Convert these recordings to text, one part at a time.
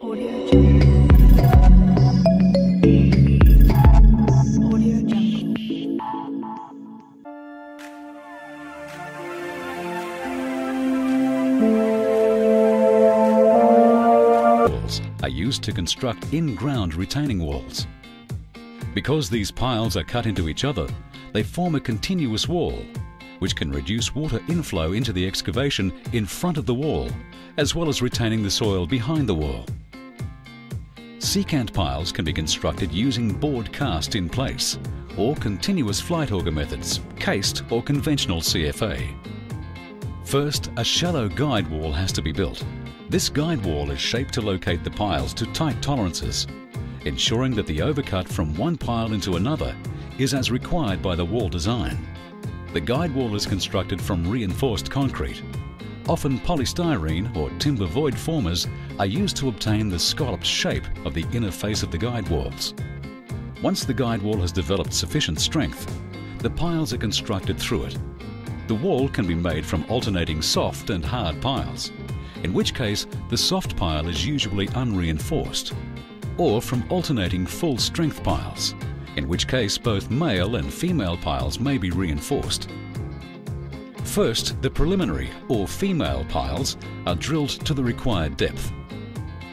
Audio Jungle. Audio Jungle. Walls are used to construct in-ground retaining walls. Because these piles are cut into each other, they form a continuous wall, which can reduce water inflow into the excavation in front of the wall, as well as retaining the soil behind the wall. Secant piles can be constructed using board cast in place, or continuous flight auger methods, cased or conventional CFA. First, a shallow guide wall has to be built. This guide wall is shaped to locate the piles to tight tolerances, ensuring that the overcut from one pile into another is as required by the wall design. The guide wall is constructed from reinforced concrete. Often polystyrene or timber void formers are used to obtain the scalloped shape of the inner face of the guide walls. Once the guide wall has developed sufficient strength, the piles are constructed through it. The wall can be made from alternating soft and hard piles, in which case the soft pile is usually unreinforced, or from alternating full-strength piles, in which case both male and female piles may be reinforced. First, the preliminary or female piles are drilled to the required depth.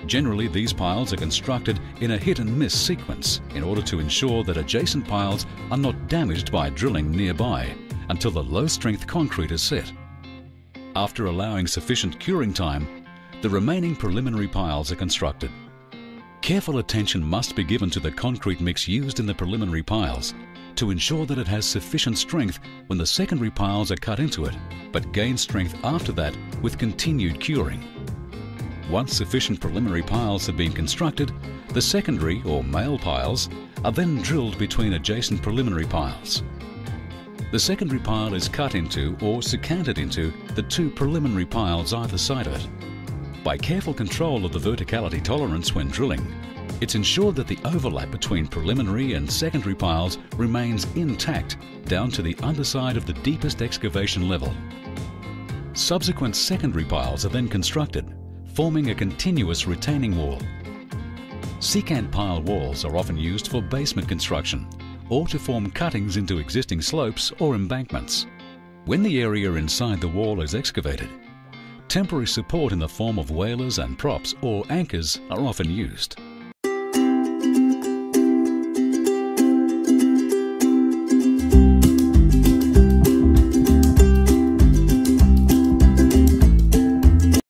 Generally, these piles are constructed in a hit-and-miss sequence in order to ensure that adjacent piles are not damaged by drilling nearby until the low-strength concrete is set. After allowing sufficient curing time, the remaining preliminary piles are constructed. Careful attention must be given to the concrete mix used in the preliminary piles to ensure that it has sufficient strength when the secondary piles are cut into it, but gain strength after that with continued curing. Once sufficient preliminary piles have been constructed, the secondary or male piles are then drilled between adjacent preliminary piles. The secondary pile is cut into or secanted into the two preliminary piles either side of it. By careful control of the verticality tolerance when drilling, it's ensured that the overlap between preliminary and secondary piles remains intact down to the underside of the deepest excavation level. Subsequent secondary piles are then constructed, forming a continuous retaining wall. Secant pile walls are often used for basement construction or to form cuttings into existing slopes or embankments. When the area inside the wall is excavated, temporary support in the form of whalers and props or anchors are often used.